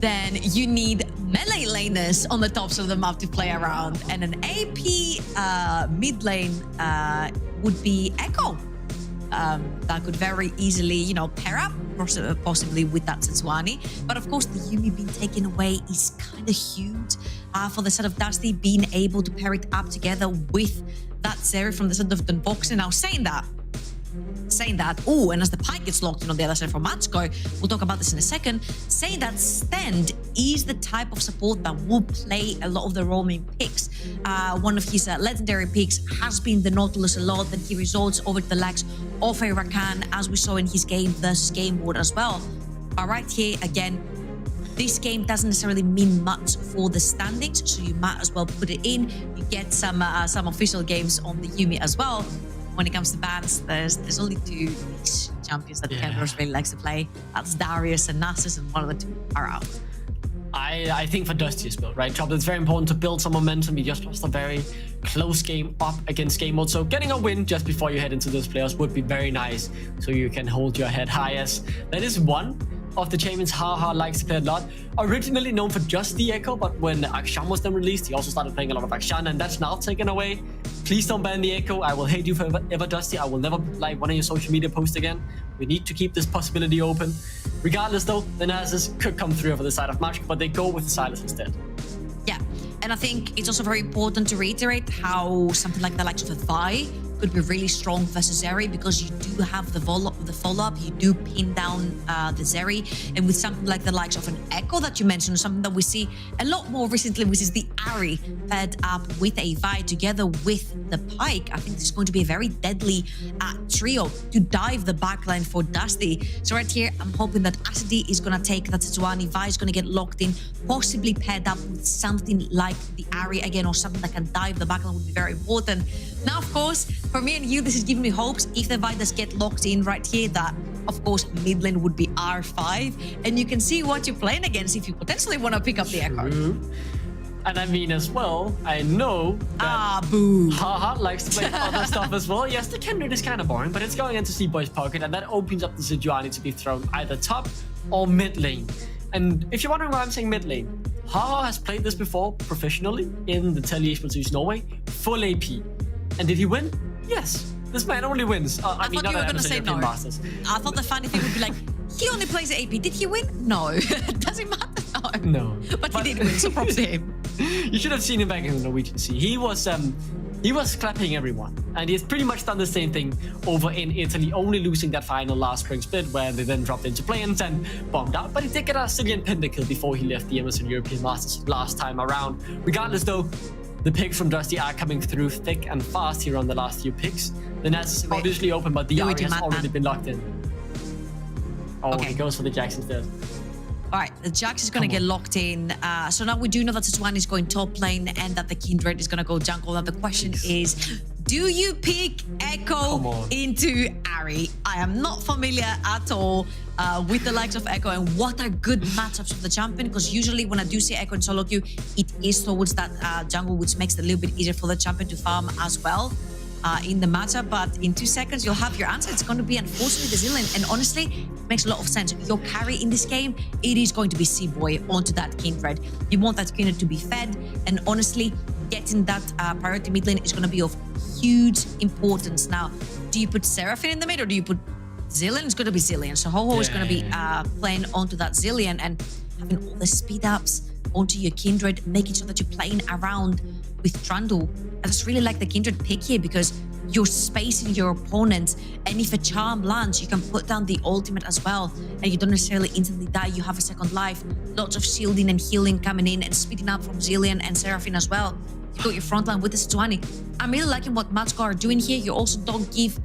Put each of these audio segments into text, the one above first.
then you need melee laners on the tops of the map to play around. And an AP mid lane would be Echo. That could very easily, you know, pair up possibly with that Sejuani. But of course, the Yuumi being taken away is kind of huge for the side of Dusty being able to pair it up together with that Zeri from the side of Dunboxing. Now, saying that, oh, and as the Pike gets locked in on the other side from Macko, we'll talk about this in a second, saying that Stend is the type of support that will play a lot of the roaming picks. One of his legendary picks has been the Nautilus a lot, that he resorts over to the likes of a Rakan, as we saw in his game versus Game Ward as well. But right here, again, this game doesn't necessarily mean much for the standings, so you might as well put it in. You get some official games on the Yuumi as well. When it comes to bans, there's only two champions that Kerberos really likes to play. That's Darius and Nasus, and one of the two are out. I think for Dusty as well, right, Chop, it's very important to build some momentum. He just lost a very close game up against Game Mode, so getting a win just before you head into those playoffs would be very nice, so you can hold your head high, as that is one of the champions Haha likes to play a lot. Originally known for just the Echo, but when Akshan was then released, he also started playing a lot of Akshan, and that's now taken away. Please don't ban the Echo. I will hate you forever, Dusty. I will never like one of your social media posts again. We need to keep this possibility open. Regardless, though, the Nasus could come through over the side of Macko, but they go with the Silas instead. Yeah, and I think it's also very important to reiterate how something like the likes of a Vi could be really strong versus Zeri, because you do have the follow-up, you do pin down the Zeri, and with something like the likes of an Echo that you mentioned, something that we see a lot more recently, which is the Ahri paired up with a Vi together with the Pike. I think this is going to be a very deadly trio to dive the backline for Dusty. So right here, I'm hoping that Asadi is going to take that Sejuani, Vi is going to get locked in, possibly paired up with something like the Ahri again, or something that can dive the backline would be very important. Now, of course, for me and you, this is giving me hopes if the Vi does get locked in right here, that of course mid lane would be R5, and you can see what you're playing against if you potentially want to pick up the Echo. And I mean as well, I know that boo. Haha likes to play other stuff as well. Yes, the Kindred is kind of boring, but it's going into C-Boy's pocket, and that opens up the Sejuani to be thrown either top or mid lane. And if you're wondering why I'm saying mid lane, Haha has played this before professionally in the Telly Esports Norway, full AP. And did he win? Yes. This man only wins. I thought you were going to say no. Masters. I thought the funny thing would be like, he only plays AP. Did he win? No. Does it matter? No. But he did win, so props to him. You should have seen him back in the Norwegian Sea. He was clapping everyone. And he has pretty much done the same thing over in Italy, only losing that final last spring split where they then dropped into play-ins and bombed out. But he did get a Cillian Pinnacle before he left the Emerson European Masters last time around. Regardless, though, the picks from Dusty are coming through thick and fast here on the last few picks. The Nets is obviously open, but the Ahri has already been locked in. Oh, okay. He goes for the Jax instead. All right, the Jax is going to get locked in. So now we do know that Sejuani is going top lane and that the Kindred is going to go jungle. Now the question is, do you pick Echo into Ahri? I am not familiar at all with the likes of Echo and what are good matchups for the champion, because usually when I do see Echo in solo queue, it is towards that jungle, which makes it a little bit easier for the champion to farm as well in the matchup. But in 2 seconds, you'll have your answer. It's going to be, unfortunately, the Zilean. And honestly, it makes a lot of sense. Your carry in this game, it is going to be C-Boy onto that Kindred. You want that Kindred to be fed. And honestly, getting that priority mid lane is going to be of huge importance. Now, do you put Seraphine in the mid or do you put Zilean? It's going to be Zilean. So Ho-Ho is going to be playing onto that Zilean and having all the speed ups onto your Kindred, making sure that you're playing around with Trundle. I just really like the Kindred pick here because you're spacing your opponent, and if a charm lands, you can put down the ultimate as well, and you don't necessarily instantly die. You have a second life, lots of shielding and healing coming in and speeding up from Zilean and Seraphine as well. You got your front line with the Sejuani. I'm really liking what Macko are doing here. You also don't give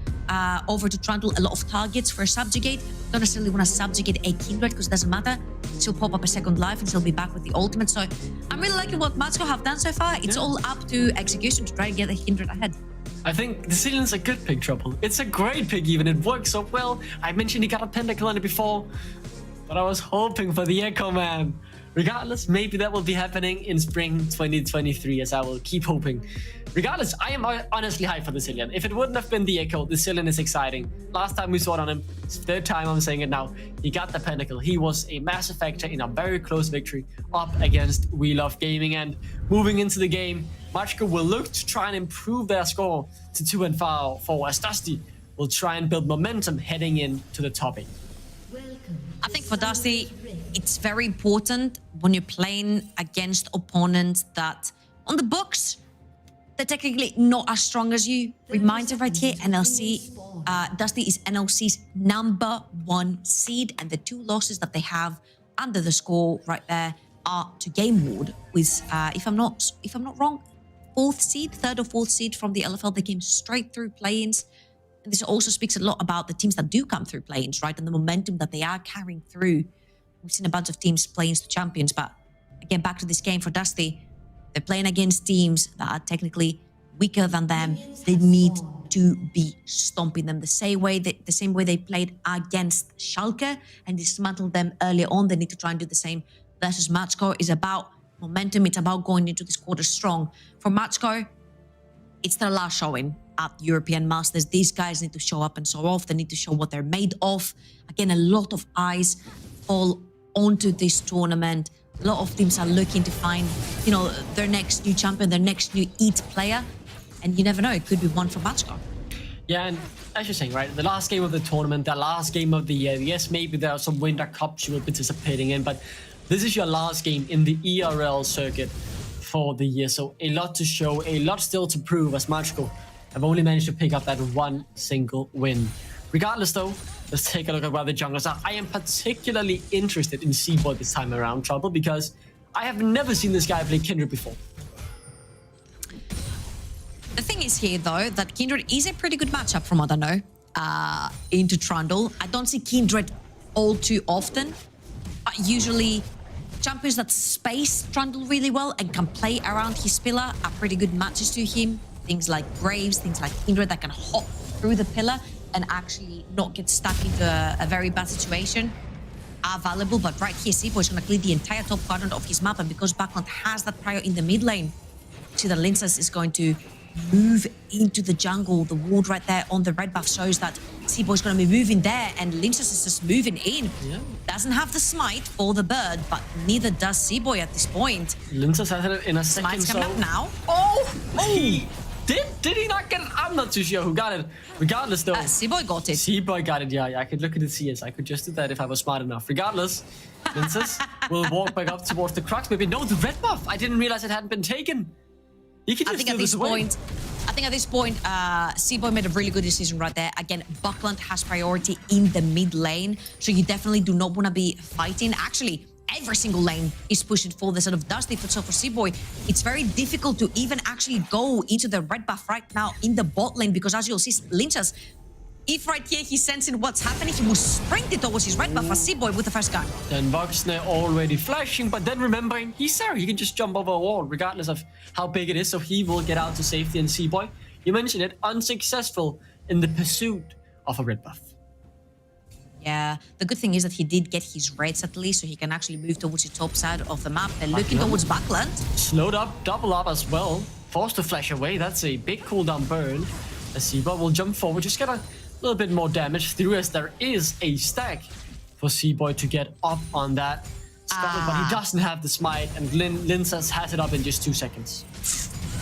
over to Trundle a lot of targets for a subjugate. Don't necessarily want to subjugate a Kindred because it doesn't matter. She'll pop up a second life and she'll be back with the ultimate. So I'm really liking what Macko have done so far. It's all up to execution to try to get the Kindred ahead. I think the Zilean's a good pick, Trouble. It's a great pick even. It works so well. I mentioned he got a Pentacle on it before, but I was hoping for the Echo, man. Regardless, maybe that will be happening in spring 2023, as I will keep hoping. Regardless, I am honestly hyped for the Zillion. If it wouldn't have been the Echo, the Zillion is exciting. Last time we saw it on him, it's the third time I'm saying it now, he got the Pinnacle. He was a massive factor in a very close victory up against We Love Gaming. And moving into the game, Macko will look to try and improve their score to 2-4, as Dusty will try and build momentum heading into the top 8. I think for Dusty, it's very important when you're playing against opponents that on the books, they're technically not as strong as you. Reminder right here, NLC, Dusty is NLC's #1 seed, and the 2 losses that they have under the score right there are to Game Ward, with, if I'm not wrong, 4th seed, 3rd or 4th seed from the LFL. They came straight through play-ins. And this also speaks a lot about the teams that do come through play-ins, right? And the momentum that they are carrying through. We've seen a bunch of teams play-ins to champions, but again, back to this game for Dusty, they're playing against teams that are technically weaker than them. They need to be stomping them the same way they played against Schalke and dismantled them earlier on. They need to try and do the same versus Macko. It's about momentum. It's about going into this quarter strong. For Macko, it's their last showing at European Masters. These guys need to show up and show off. They need to show what they're made of. Again, a lot of eyes fall onto this tournament. A lot of teams are looking to find, you know, their next new champion, their next new EAT player. And you never know, it could be one for Macko. Yeah, and as you're saying, right, the last game of the tournament, the last game of the year, yes, maybe there are some Winter Cups you will be participating in, but this is your last game in the ERL circuit for the year. So a lot to show, a lot still to prove, as Macko have only managed to pick up that 1 single win. Regardless though, let's take a look at where the junglers are. I am particularly interested in C-Boy this time around, Trouble, because I have never seen this guy play Kindred before. The thing is here, though, that Kindred is a pretty good matchup from what I know into Trundle. I don't see Kindred all too often, but usually champions that space Trundle really well and can play around his pillar are pretty good matches to him. Things like Graves, things like Kindred that can hop through the pillar and actually not get stuck into a very bad situation are valuable. But right here, C-Boy is going to clear the entire top quadrant of his map, and because Backland has that prior in the mid lane, see that Lincers is going to move into the jungle. The ward right there on the red buff shows that C-Boy is going to be moving there, and Lincers is just moving in. Yeah. Doesn't have the smite for the bird, but neither does C-Boy at this point. Lincers has it in a second. Smite's coming up now. He did he not get it? I'm not too sure who got it. Regardless though, C-Boy got it. C-Boy got it. Yeah, I could look at the CS. I could just do that if I was smart enough. Regardless, Lincers will walk back up towards the crux. Maybe no, the red buff. I didn't realize it hadn't been taken. He could just steal this away. I think at this point, C-Boy made a really good decision right there. Again, Buckland has priority in the mid lane, so you definitely do not want to be fighting. Actually, every single lane is pushing for the sort of Dusty. So for C-Boy, it's very difficult to even actually go into the red buff right now in the bot lane, because as you'll see, Lincers, if right here he's sensing what's happening, he will sprint it towards his red buff as C-Boy with the first gun. Then Voxne already flashing, but then remembering he's there. He can just jump over a wall regardless of how big it is, so he will get out to safety. And C-Boy, you mentioned it, unsuccessful in the pursuit of a red buff. Yeah, the good thing is that he did get his reds at least, so he can actually move towards the top side of the map. They're looking towards Backland. Slowed up, double up as well. Forced to flash away. That's a big cooldown burn. The C-Boy will jump forward, just get a little bit more damage through, as there is a stack for C-Boy to get up on that scuttle, but he doesn't have the smite, and Lincers has it up in just 2 seconds.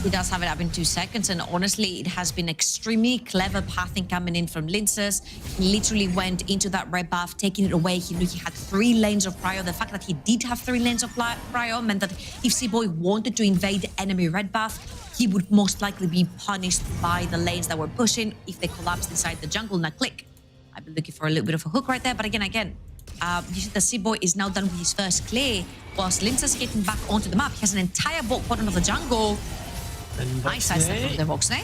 He does have it up in 2 seconds, and honestly, it has been extremely clever pathing coming in from Lincers. He literally went into that red buff, taking it away. He knew he had 3 lanes of prior. The fact that he did have 3 lanes of prior meant that if C-Boy wanted to invade the enemy red buff, he would most likely be punished by the lanes that were pushing if they collapsed inside the jungle. Now click. I've been looking for a little bit of a hook right there, but again, you see the C-Boy is now done with his first clear, whilst Lincers getting back onto the map. He has an entire bot quadrant of the jungle. Nice side step from the Voxne.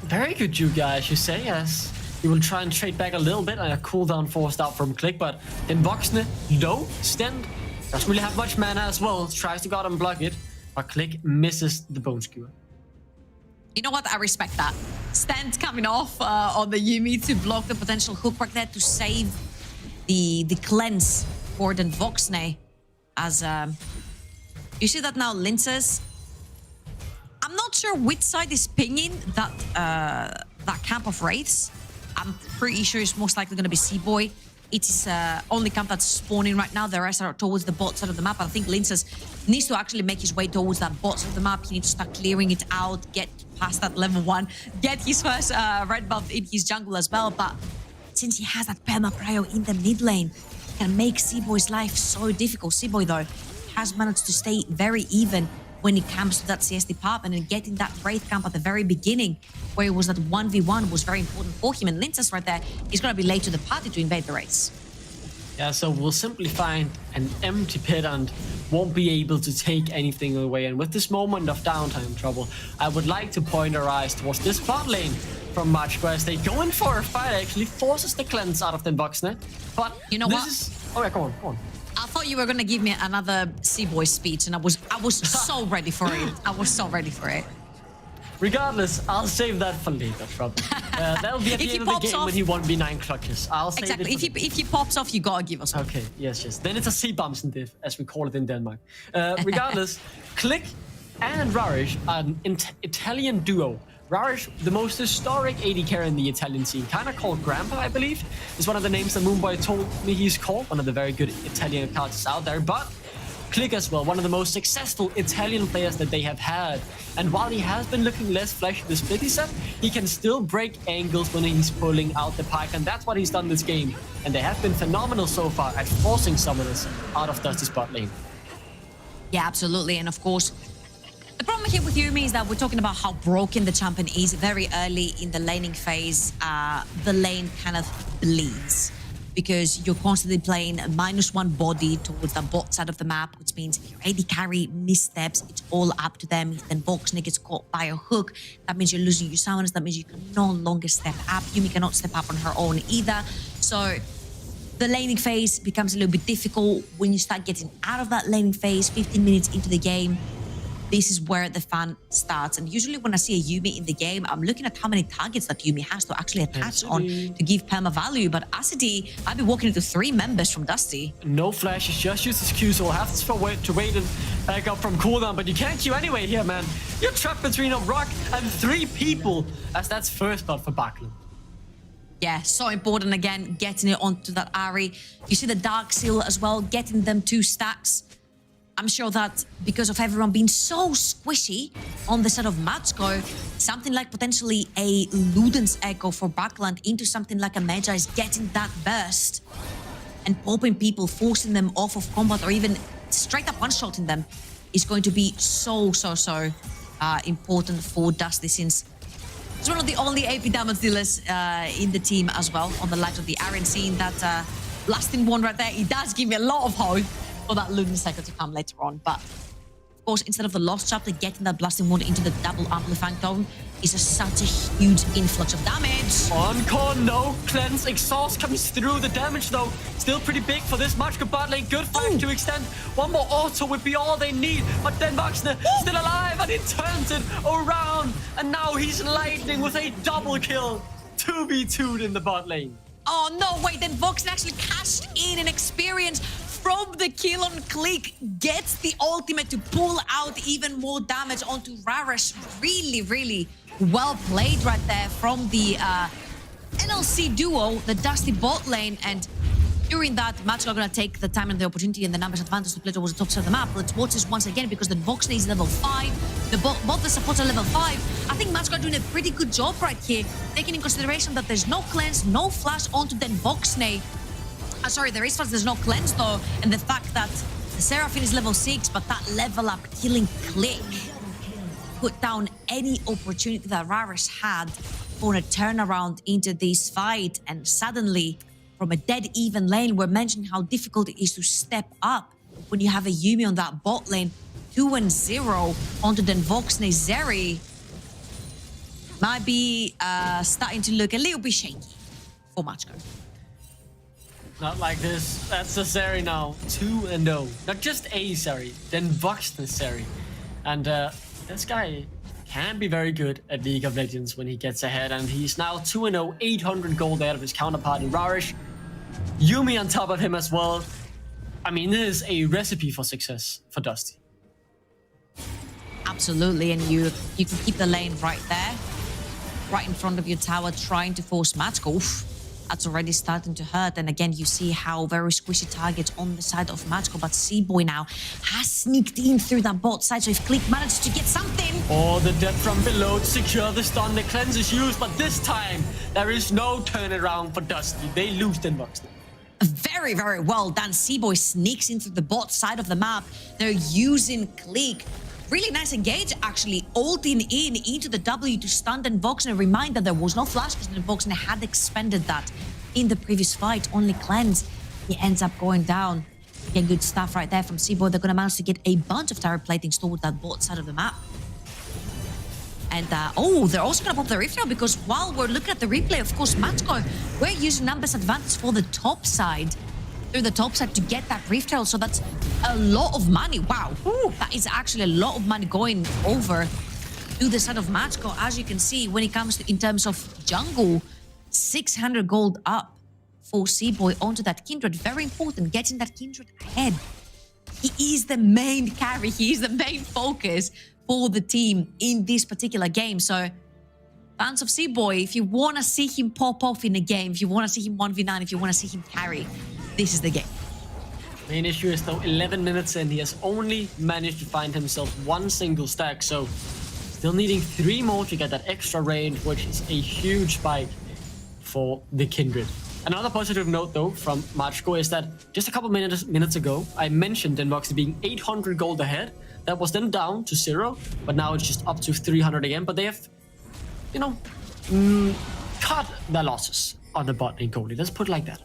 Very good, you guys, you say, yes. He will try and trade back a little bit, and a cooldown forced out from Click, but then Voxne, low, stand, doesn't really have much mana as well, tries to go out and block it, but Click misses the Bone Skewer. You know what? I respect that. Stand coming off on the Yuumi to block the potential hook right there to save the cleanse for the Voxne, as You see that now, Linces. I'm not sure which side is pinging that camp of Wraiths. I'm pretty sure it's most likely going to be Seaboy. It is only camp that's spawning right now. The rest are towards the bot side of the map. I think Linces needs to actually make his way towards that bot side of the map. He needs to start clearing it out, get past that level 1, get his first red buff in his jungle as well. But since he has that perma prio in the mid lane, it can make Seaboy's life so difficult. Seaboy, though, has managed to stay very even when it comes to that CS department, and getting that Wraith camp at the very beginning, where it was that 1v1 was very important for him. And Linces right there is going to be late to the party to invade the Wraiths. Yeah, so we'll simply find an empty pit and won't be able to take anything away. And with this moment of downtime trouble, I would like to point our eyes towards this bot lane from Macko as they go in for a fight. Actually forces the cleanse out of the Boxnet. But you know what? Oh yeah, go on. I thought you were gonna give me another Seaboy speech, and I was so ready for it. I was so ready for it. Regardless, I'll save that for later, probably. That'll be at the end of the game when he 1v9 clutches. I'll save exactly. it If he pops off, you gotta give us. Okay. Yes. Then it's a C-bumps and diff, as we call it in Denmark. Regardless, Click and Rarish are an Italian duo. Rarish, the most historic AD carry in the Italian scene, kind of called Grandpa, I believe, is one of the names that Moonboy told me he's called, one of the very good Italian cards out there. But Click as well, one of the most successful Italian players that they have had. And while he has been looking less flashy this Splitty set, he can still break angles when he's pulling out the pike, and that's what he's done this game. And they have been phenomenal so far at forcing summoners out of Dusty's bot lane. Yeah, absolutely. And of course, the problem here with Yuumi is that we're talking about how broken the champion is. Very early in the laning phase, the lane kind of bleeds because you're constantly playing a -1 body towards the bot side of the map, which means if your AD carry missteps, it's all up to them. If then Voxney gets caught by a hook, that means you're losing your summoners. That means you can no longer step up. Yuumi cannot step up on her own either. So the laning phase becomes a little bit difficult. When you start getting out of that laning phase, 15 minutes into the game, this is where the fun starts. And usually when I see a Yuumi in the game, I'm looking at how many targets that Yuumi has to actually attach on to give perma value. But Asity, I'd be walking into 3 members from Dusty. No flashes, just use his Q, so we'll have to wait and back up from cooldown. But you can't Q anyway here, man. You're trapped between a rock and 3 people, as that's first blood for Backlund. Yeah, so important again, getting it onto that Ahri. You see the Dark Seal as well, getting them 2 stacks. I'm sure that because of everyone being so squishy on the side of Macko, something like potentially a Luden's Echo for Backland into something like a Magi is getting that burst and popping people, forcing them off of combat or even straight up one-shotting them is going to be so important for Dusty, since it's one of the only AP damage dealers in the team as well, on the likes of the Aaron, seeing that blasting one right there. It does give me a lot of hope for that Luden's Echo to come later on. But of course, instead of the Lost Chapter, getting that blasting wound into the double amplifying tone is such a huge influx of damage. Encore, no cleanse, exhaust comes through. The damage though still pretty big for this Macko bot lane. Good flash to extend. One more auto would be all they need, but then Voxner still alive and he turns it around, and now he's lightning with a double kill. 2v2'd in the bot lane. Oh no, wait, then Voxner actually cashed in an experience from the kill on Click, gets the ultimate to pull out even more damage onto Rarish. Really well played right there from the NLC duo, the Dusty bot lane. And during that, Macko are going to take the time and the opportunity and the numbers advantage to play towards the top side of the map. Let's watch this once again, because the Voxney is level 5. Both the supports are level 5. I think Macko are doing a pretty good job right here, taking in consideration that there's no cleanse, no flash onto the Voxney. Sorry, there is flash, there's no cleanse though, and the fact that the Seraphine is level 6, but that level up killing Click put down any opportunity that Rarish had for a turnaround into this fight. And suddenly, from a dead even lane, we're mentioning how difficult it is to step up when you have a Yuumi on that bot lane. 2-0 onto the Voxney Zeri might be starting to look a little bit shaky for Macko. Not like this. That's the Zeri now. 2-0. Not just a Zeri, then Voxney Zeri. And this guy can be very good at League of Legends when he gets ahead. And he's now 2-0, 800 gold out of his counterpart in Rarish. Yuumi on top of him as well. I mean, this is a recipe for success for Dusty. Absolutely, and you can keep the lane right there, right in front of your tower, trying to force Macko. Oof, that's already starting to hurt. And again, you see how very squishy targets on the side of Macko, but C-Boy now has sneaked in through that bot side. So if Click manages to get something... Oh, the death from below to secure the stun. The cleanse is used, but this time, there is no turnaround for Dusty. They lose the Vox. Very, very well done. C-Boy sneaks into the bot side of the map. They're using Click. Really nice engage, actually, ulting in into the W to stun Den Vox. And a reminder, there was no flash because Den Vox had expended that in the previous fight. Only cleanse. He ends up going down. Again, good stuff right there from C-Boy. They're going to manage to get a bunch of tower platings toward that bot side of the map. And, oh, they're also going to pop the Rift now because while we're looking at the replay, of course, Macko, we're using numbers advantage for the top side. Through the top side to get that Rift Herald. So that's a lot of money. Wow. Ooh, that is actually a lot of money going over to the side of Macko. As you can see, when it comes to in terms of jungle, 600 gold up for C-Boy onto that Kindred. Very important, getting that Kindred ahead. He is the main carry. He is the main focus for the team in this particular game. So fans of C-Boy, if you want to see him pop off in a game, if you want to see him 1v9, if you want to see him carry, this is the game. Main issue is though 11 minutes in, he has only managed to find himself one single stack, so still needing 3 more to get that extra range, which is a huge spike for the Kindred. Another positive note though from Macko is that just a couple minutes ago, I mentioned Den Vox being 800 gold ahead. That was then down to 0, but now it's just up to 300 again. But they have, you know, cut their losses on the bot lane goalie. Let's put it like that.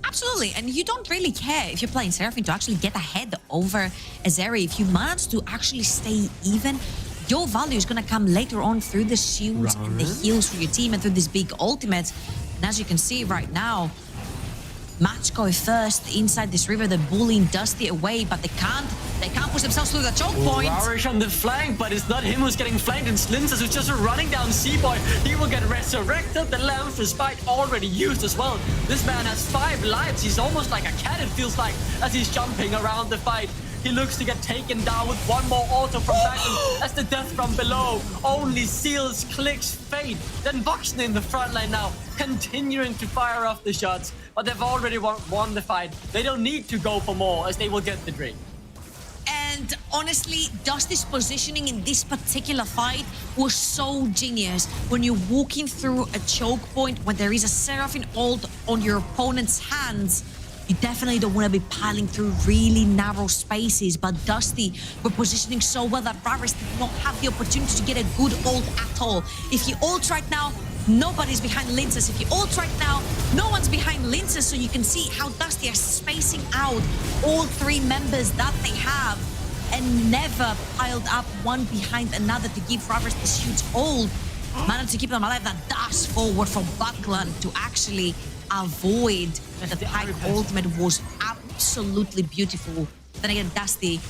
Absolutely, and you don't really care if you're playing Seraphine to actually get ahead over Azeri. If you manage to actually stay even, your value is going to come later on through the shields and the heals for your team and through this big ultimate. And as you can see right now, Macko first inside this river. They're bullying Dusty away, but they can't push themselves through the choke point. Rarish on the flank, but it's not him who's getting flanked. And Slinzers who's just running down C-Boy. He will get resurrected. The lamp for spite already used as well. This man has 5 lives. He's almost like a cat, it feels like, as he's jumping around the fight. He looks to get taken down with one more auto from Macko as the death from below only seals Click's fate. Then Voxen in the front line now, continuing to fire off the shots, but they've already won the fight. They don't need to go for more as they will get the drink. And honestly, Dusty's positioning in this particular fight was so genius. When you're walking through a choke point, when there is a Seraphine ult on your opponent's hands, you definitely don't want to be piling through really narrow spaces. But Dusty were positioning so well that Raris did not have the opportunity to get a good ult at all. If you ult right now, nobody's behind Linces. If you ult right now, no one's behind Linces. So you can see how Dusty are spacing out all 3 members that they have and never piled up one behind another to give Raris this huge ult. Managed to keep them alive. That dash forward from Buckland to actually avoid the Pike ultimate was absolutely beautiful. Then again, Dusty,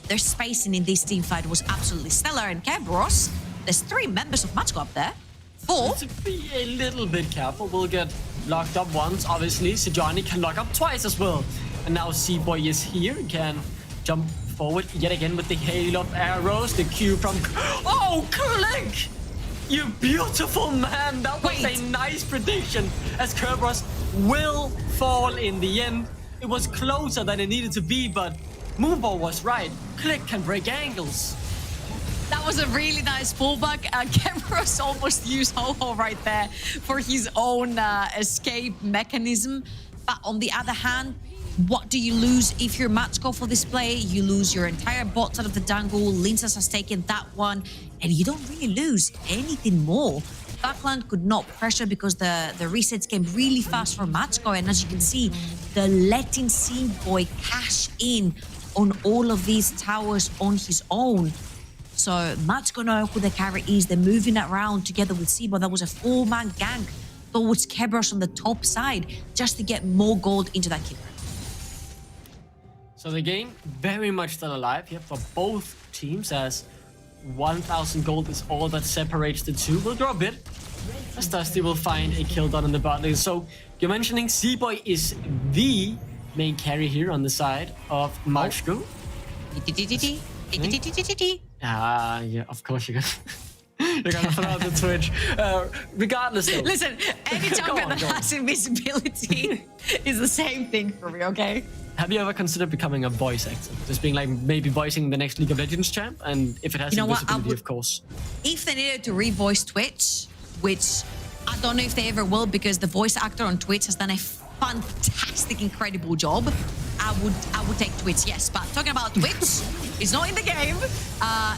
their spacing in this team fight was absolutely stellar. And Kebros, there's 3 members of Macko up there. 4. To be a little bit careful, we'll get locked up once, obviously. Sejani can lock up twice as well. And now C-Boy is here, can jump forward yet again with the hail of arrows. The Q from... Oh, Kurlink! You beautiful man! That was a nice prediction, as Kerberos will fall in the end. It was closer than it needed to be, but Moonball was right. Click can break angles. That was a really nice pullback. Kerberos almost used Ho-Ho right there for his own escape mechanism. But on the other hand, what do you lose if you're Macko for this play? You lose your entire bot side of the jungle. Linces has taken that one, and you don't really lose anything more. Buckland could not pressure because the resets came really fast for Macko, and as you can see, they're letting C-Boy cash in on all of these towers on his own. So Macko know who the carry is. They're moving around together with C-Boy. That was a 4-man gank towards Kerberos on the top side just to get more gold into that keeper. So the game very much still alive here for both teams, as 1,000 gold is all that separates the two. We'll draw a bit as Dusty will find a kill done in the bot lane. So you're mentioning C-Boy is the main carry here on the side of Macko. Yeah, of course you're gonna throw out the Twitch. Regardless, though. Listen, any jungler that has invisibility is the same thing for me, okay? Have you ever considered becoming a voice actor? Just being like maybe voicing the next League of Legends champ? And if it has invisibility, of course. If they needed to revoice Twitch, which I don't know if they ever will because the voice actor on Twitch has done a fantastic, incredible job, I would take Twitch, yes. But talking about Twitch, it's not in the game.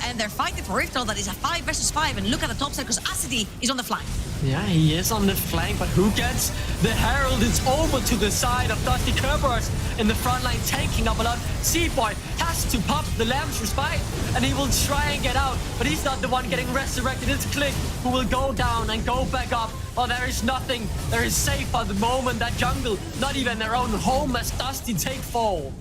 And they're fighting for Riftol. That is a 5 versus 5. And look at the top side because Acidi is on the flank. Yeah, he is on the flank, but who gets the Herald? Is over to the side of Dusty Kerberos in the front line, taking up a lot. C-Boy has to pop the Lamb's Respite, and he will try and get out, but he's not the one getting resurrected. It's Click who will go down and go back up. Oh, there is nothing. There is safe at the moment. That jungle, not even their own home as Dusty take 4.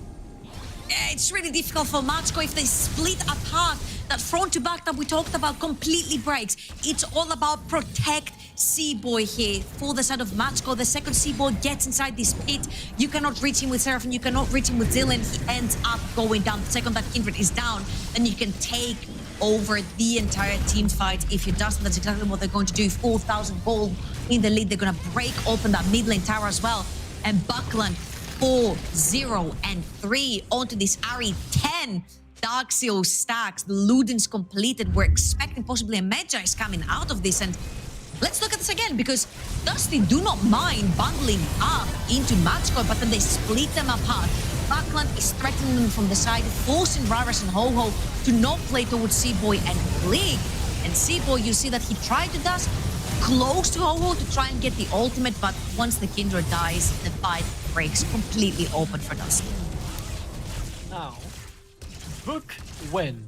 It's really difficult for Macko if they split apart. That front to back that we talked about completely breaks. It's all about protect C-Boy here for the side of Macko. The second C-Boy gets inside this pit, you cannot reach him with Seraphine, you cannot reach him with Dylan. He ends up going down. The second that Kindred is down, then you can take over the entire team fight. If you doesn't, that's exactly what they're going to do. 4,000 gold in the lead. They're going to break open that mid lane tower as well. And Buckland 4, 0, and 3 onto this Ari 10 Darkseal stacks. The Ludens completed. We're expecting possibly a Magi coming out of this. And let's look at this again, because Dusty do not mind bundling up into Macko, but then they split them apart. Buckland is threatening them from the side, forcing Raras and Ho-Ho to not play towards C-Boy and League. And C-Boy, you see that he tried to dash close to Ho-Ho to try and get the ultimate, but once the Kindred dies, the fight breaks completely open for Dusty. Now, book win.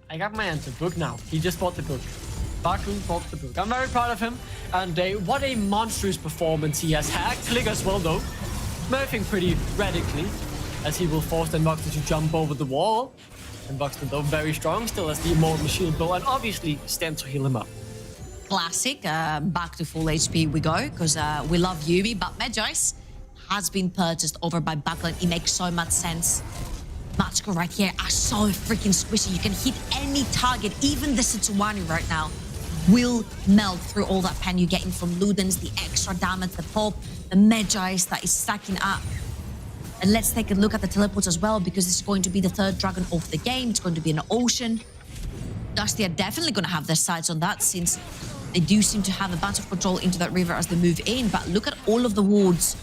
I got my answer. Book now. He just bought the book. Buckland bought the book. I'm very proud of him. And what a monstrous performance he has had. Click as well, though. Smurfing pretty radically, as he will force the Buxton to jump over the wall. And Buxton, though, very strong, still has the Immortal Shield Bow, and obviously stands to heal him up. Classic. Back to full HP we go, because we love Yumi, but Magi's has been purchased over by Buckland. It makes so much sense. Macko right here are so freaking squishy. You can hit any target, even the Sejuani right now will melt through all that pen you're getting from Ludens, the extra damage, the pop, the Magi's that is stacking up. And let's take a look at the teleports as well, because this is going to be the third dragon of the game. It's going to be an ocean. Dusty are definitely going to have their sights on that, since they do seem to have a bunch of control into that river as they move in. But look at all of the wards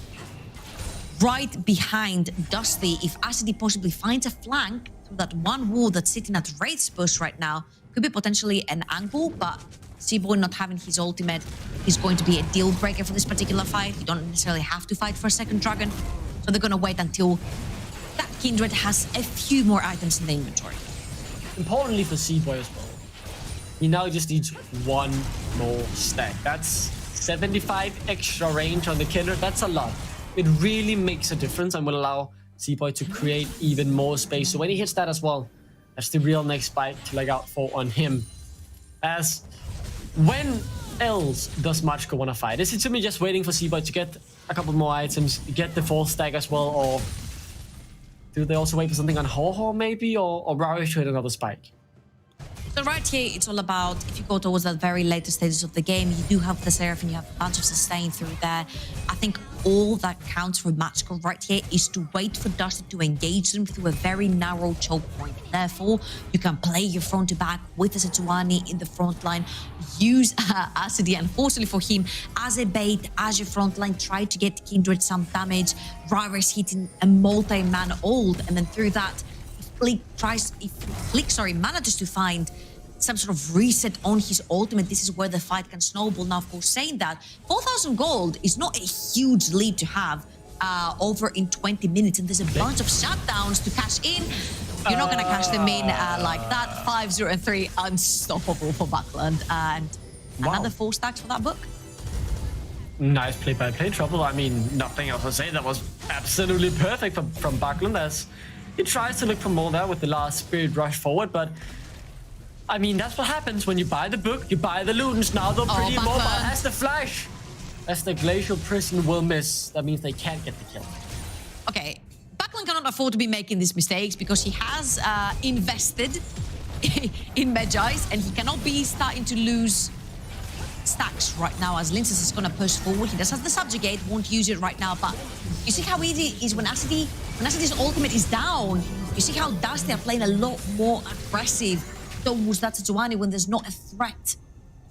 right behind Dusty. If Acidi possibly finds a flank through that one wall that's sitting at Wraith's bush right now, could be potentially an angle, but C-Boy not having his ultimate is going to be a deal breaker for this particular fight. You don't necessarily have to fight for a second dragon, so they're going to wait until that Kindred has a few more items in the inventory. Importantly for C-Boy as well, he now just needs one more stack. That's 75 extra range on the Kindred. That's a lot. It really makes a difference and will allow C-Boy to create even more space. So when he hits that as well, that's the real next spike to look out for on him. As when else does Macko want to fight? Is it simply just waiting for C-Boy to get a couple more items, get the full stack as well, or do they also wait for something on Ho-Ho maybe, or Rarish to hit another spike? So right here, it's all about, if you go towards that very later stages of the game, you do have the Seraphine, you have a bunch of sustain through there. I think all that counts for Macko right here is to wait for Dusty to engage them through a very narrow choke point. Therefore, you can play your front to back with the Sejuani in the front line, use Acidi, unfortunately for him, as a bait, as your front line, try to get Kindred some damage. Rivers hitting a multi-man ult, and then through that, if Click manages to find some sort of reset on his ultimate, this is where the fight can snowball. Now, of course, saying that, 4,000 gold is not a huge lead to have over in 20 minutes, and there's a bunch of shutdowns to cash in. You're not going to cash them in like that. 5, 0, and 3, unstoppable for Buckland. And another 4 stacks for that book. Nice play-by-play, Trouble. I mean, nothing else to say. That was absolutely perfect from Buckland, as he tries to look for more there with the last Spirit Rush forward, but I mean, that's what happens when you buy the book, you buy the Ludens. Now they're pretty mobile as the Flash. As the Glacial Prison will miss, that means they can't get the kill. Okay, Buckland cannot afford to be making these mistakes because he has invested in Magi's, and he cannot be starting to lose stacks right now as Linces is going to push forward. He does have the subjugate, won't use it right now, but you see how easy it is when Acidy's ultimate is down. You see how Dusty are playing a lot more aggressive towards that Sejuani when there's not a threat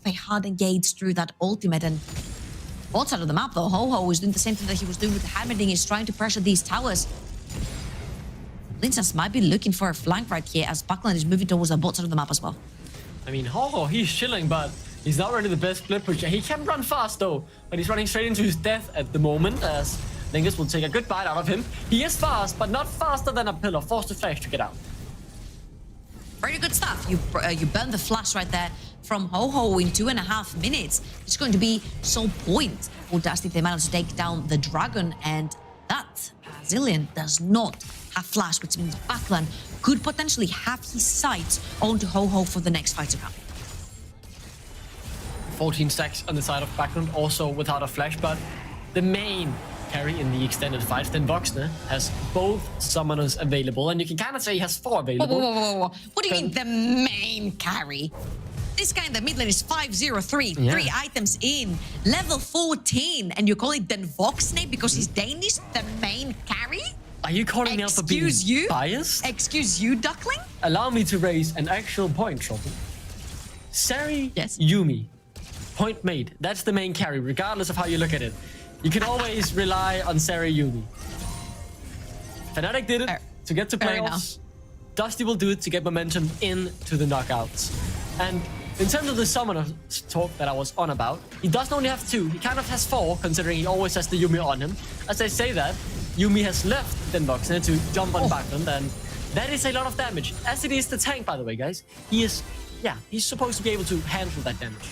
of a hard engage through that ultimate. And both sides of the map though, Ho-Ho is doing the same thing that he was doing with the Hammerding, is trying to pressure these towers. Linces might be looking for a flank right here as Buckland is moving towards the bot side of the map as well. I mean, Ho-Ho, he's chilling, but he's not really the best split pusher. He can run fast though, but he's running straight into his death at the moment as Lingus will take a good bite out of him. He is fast, but not faster than a pillar. Forced to flash to get out. Very good stuff. You burn the flash right there from Ho-Ho in 2.5 minutes. It's going to be so point for Dusty if they manage to take down the dragon, and that Zillion does not have flash, which means Backland could potentially have his sights onto Ho-Ho for the next fight to come. 14 stacks on the side of Backland, also without a flash, but the main carry in the extended fight, then Voxner has both summoners available, and you can kind of say he has 4 available. Whoa. What do you mean the main carry? This guy in the mid lane is 503, 3 items in, level 14, and you call it Den Voxne because he's Danish, the main carry? Are you calling out for being biased? Excuse you, Duckling? Allow me to raise an actual point, Shopping. Sari, yes. Yuumi, point made. That's the main carry, regardless of how you look at it. You can always rely on Sari Yuumi. Fnatic did it to get to playoffs. Dusty will do it to get momentum into the knockouts. And in terms of the summoner talk that I was on about, he doesn't only have 2. He kind of has 4, considering he always has the Yuumi on him. As I say that, Yuumi has left Denboxner to jump on Backland, and that is a lot of damage. As it is the tank, by the way, guys. He's supposed to be able to handle that damage.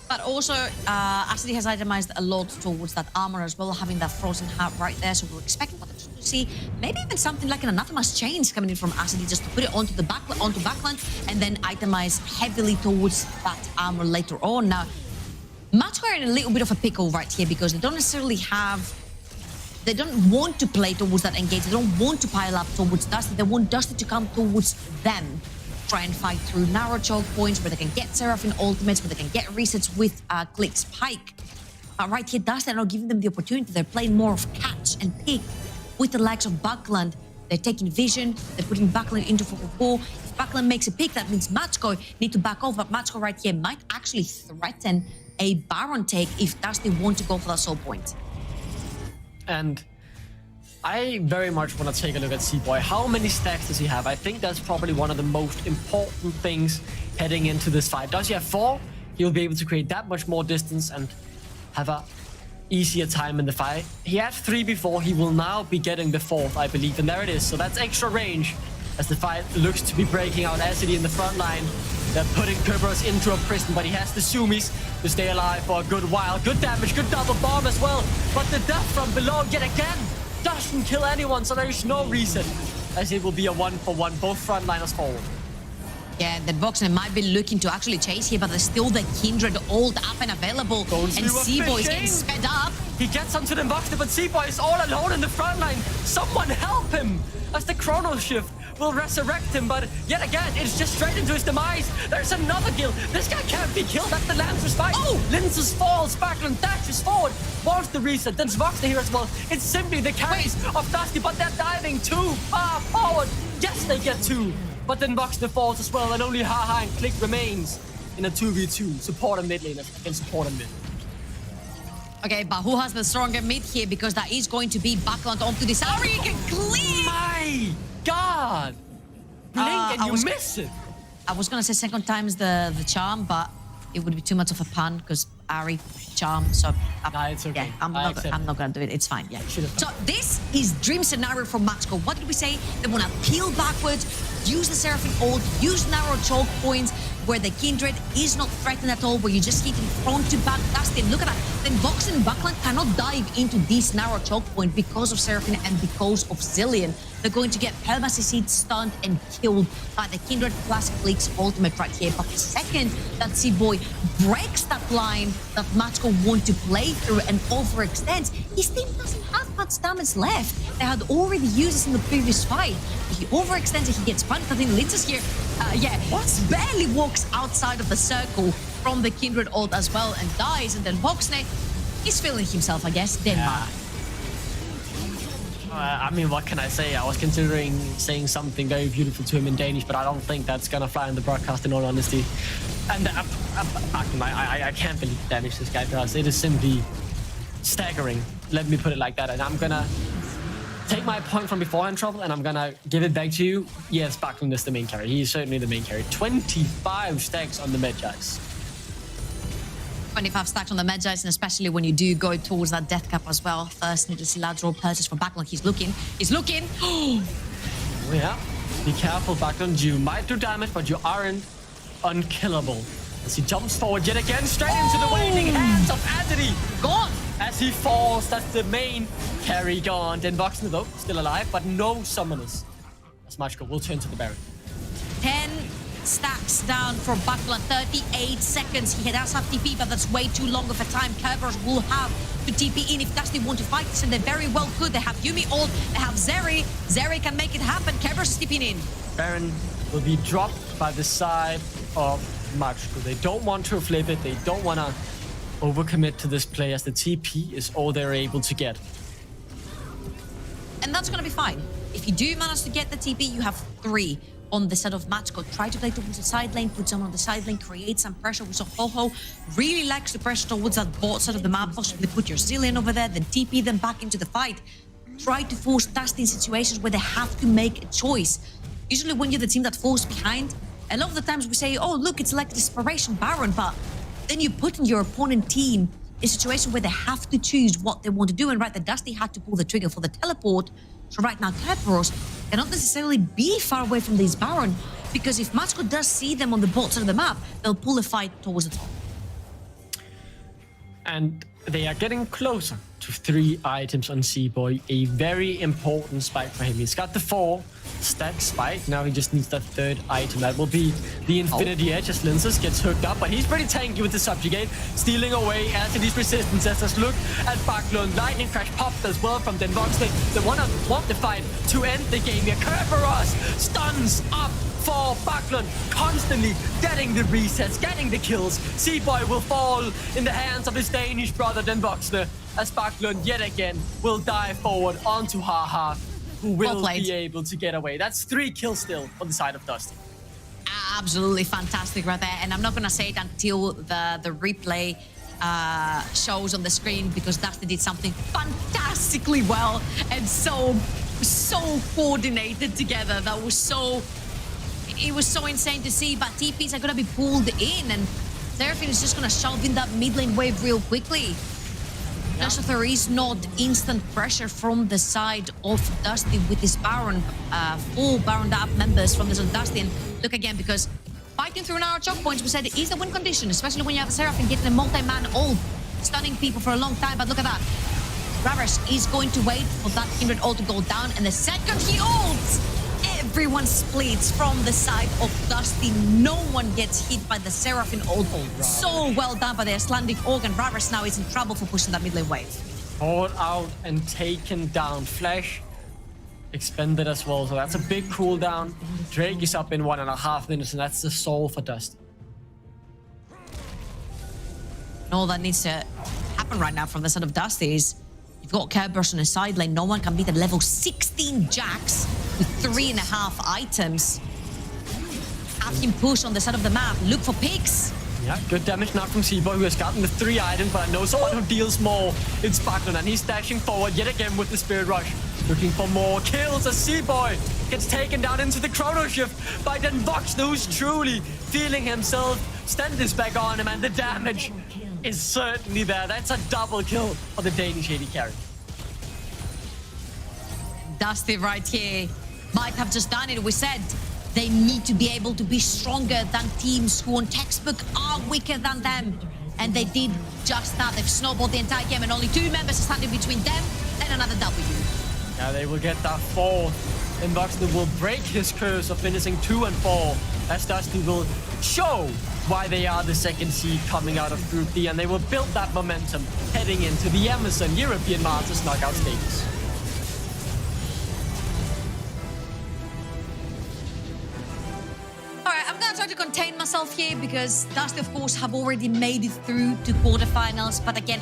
But also, Acidy has itemized a lot towards that armor as well, having that frozen heart right there. So we're expecting to see maybe even something like an Anathema's Chains coming in from Acidy, just to put it onto Backland, and then itemize heavily towards that armor later on. Now, Macko are in a little bit of a pickle right here because they don't necessarily have... They don't want to play towards that engage. They don't want to pile up towards Dusty. They want Dusty to come towards them. Try and fight through narrow choke points where they can get Seraphine ultimates, where they can get resets with Click's Pike. Right here, Dusty are not giving them the opportunity. They're playing more of catch and pick with the likes of Backland. They're taking vision. They're putting Backland into 4-4. If Backland makes a pick, that means Macko need to back off. But Macko right here might actually threaten a Baron take if Dusty want to go for that soul point. And I very much want to take a look at C-Boy. How many stacks does he have? I think that's probably one of the most important things heading into this fight. Does he have 4? He'll be able to create that much more distance and have a easier time in the fight. He had 3 before. He will now be getting the 4th, I believe. And there it is. So that's extra range as the fight looks to be breaking out. Acidy in the front line. They're putting Kerberos into a prison, but he has the Sumis to stay alive for a good while. Good damage, good double bomb as well. But the death from below yet again doesn't kill anyone, so there is no reason, as it will be a 1-for-1, both frontliners forward. Yeah, the Boxer might be looking to actually chase here, but there's still the Kindred ult up and available. And C-Boy is getting sped up. He gets onto the Boxer, but C-Boy is all alone in the front line. Someone help him! As the Chrono Shift will resurrect him, but yet again, it's just straight into his demise. There's another kill. This guy can't be killed. That's the Lancer's fight. Oh! Linces falls, Backland dashes forward, wants the reset, then Zvoxner here as well. It's simply the carries of Dusty, but they're diving too far forward. Yes, they get 2, but then Voxner falls as well, and only Haha and Click remains in a 2v2. Support a mid laner and support a mid. Okay, but who has the stronger mid here? Because that is going to be Backland onto this. Ari can clean! My God! Blink and you miss it! I was going to say second time's the charm, but it would be too much of a pun because Ari charm, so... Nah, it's okay. Yeah, I'm not going to do it. It's fine, yeah. So this is dream scenario for Macko. What did we say? They want to peel backwards, use the Seraphine ult, use narrow choke points where the Kindred is not threatened at all, where you just hit in front to back Dusty. Look at that. Then Vox and Backland cannot dive into this narrow choke point because of Seraphine and because of Zillion. They're going to get Permacy stunned and killed by the Kindred plus Click's ultimate right here. But the second that C-Boy breaks that line that Macko want to play through and overextends, his team doesn't have much damage left. They had already used this in the previous fight. He overextends and he gets punished. I think Linces here barely walks outside of the circle from the Kindred ult as well and dies. And then Voxne is feeling himself, I guess. Denmark. I mean, what can I say? I was considering saying something very beautiful to him in Danish, but I don't think that's gonna fly in the broadcast, in all honesty. And I can't believe the damage this guy does. It is simply staggering. Let me put it like that. And I'm gonna take my point from beforehand, Trouble, and I'm gonna give it back to you. Yes, Backlund is the main carry. He is certainly the main carry. 25 stacks on the Medjais. 25 stacks on the Medjais, and especially when you do go towards that death cap as well. First, need to see lateral purchase for Backlund. He's looking. Oh, yeah. Be careful, Backlund. You might do damage, but you aren't unkillable. As he jumps forward yet again, straight into the waiting hands of Anthony. Gone. As he falls, that's the main carry gone. Then Voxne, though, still alive, but no summoners. As Macko will turn to the Baron. 10 stacks down for Backlund. 38 seconds. He does have TP, but that's way too long of a time. Kerberos will have to TP in if Dusty want to fight this, and they very well could. They have Yuumi ult, they have Zeri. Zeri can make it happen. Kerberos is TPing in. Baron will be dropped by the side of Macko. They don't want to flip it. They don't want to overcommit to this play, as the TP is all they're able to get. And that's going to be fine. If you do manage to get the TP, you have 3 on the set of Macko. Try to play towards the side lane, put someone on the side lane, create some pressure. We saw Ho-Ho really likes to pressure towards that bot side of the map. Possibly put your Zillion over there, then TP them back into the fight. Try to force Dusty in situations where they have to make a choice. Usually when you're the team that falls behind, a lot of the times we say, oh, look, it's like Desperation Baron, but then you put in your opponent team in a situation where they have to choose what they want to do. And right, the Dusty had to pull the trigger for the teleport. So right now, Kerberos cannot necessarily be far away from this Baron, because if Macko does see them on the bot side of the map, they'll pull a fight towards the top. And they are getting closer to 3 items on C-Boy. A very important spike for him. He's got the 4 stack spike. Now he just needs that 3rd item. That will be the Infinity Edge as Linces gets hooked up. But he's pretty tanky with the Subjugate, stealing away as it is resistance. As us look at Backlund. Lightning Crash popped as well from Den Voxne. They want the fight to end the game here. Kerberos stuns up for Backlund, constantly getting the resets, getting the kills. C-Boy will fall in the hands of his Danish brother Den Voxne, as Backlund yet again will dive forward onto Haha, who will be able to get away. That's 3 kills still on the side of Dusty. Absolutely fantastic right there. And I'm not going to say it until the replay shows on the screen, because Dusty did something fantastically well and so coordinated together. That was so... It was so insane to see, but TPs are going to be pulled in, and Seraphine is just going to shove in that mid lane wave real quickly. Yeah. So there is not instant pressure from the side of Dusty with this Baron, 4 Baron up members from this on Dusty. And look again, because fighting through our choke points, we said it is the win condition, especially when you have a Seraphine getting a multi-man ult, stunning people for a long time. But look at that. Ravers is going to wait for that Kindred ult to go down, and the second he ults, everyone splits from the side of Dusty. No one gets hit by the Seraphine ult. So well done by the Icelandic Organ. Ravers now is in trouble for pushing that mid lane wave. Caught out and taken down. Flash expended as well, so that's a big cooldown. Drake is up in 1.5 minutes, and that's the soul for Dusty. All that needs to happen right now from the side of Dusty is you've got Kerberos on the side lane. No one can beat the level 16 Jax with 3.5 items. Have him push on the side of the map. Look for picks. Yeah, good damage now from C-Boy, who has gotten the 3 items, but I know someone who deals more. It's Backlund, and he's dashing forward yet again with the Spirit Rush. Looking for more kills as C-Boy gets taken down into the Chrono Shift by Den Voxne, who's truly feeling himself. Stand this back on him, and the damage is certainly there. That's a double kill for the Danish AD carry. Dusty right here might have just done it. We said they need to be able to be stronger than teams who on textbook are weaker than them. And they did just that. They've snowballed the entire game, and only 2 members are standing between them and another W. Yeah, they will get that 4th. And Voxne will break his curse of finishing 2 and 4, as Dusty will show why they are the 2nd seed coming out of Group D, and they will build that momentum heading into the Amazon European Masters knockout stages. All contain myself here because Dusty, of course, have already made it through to quarterfinals. But again,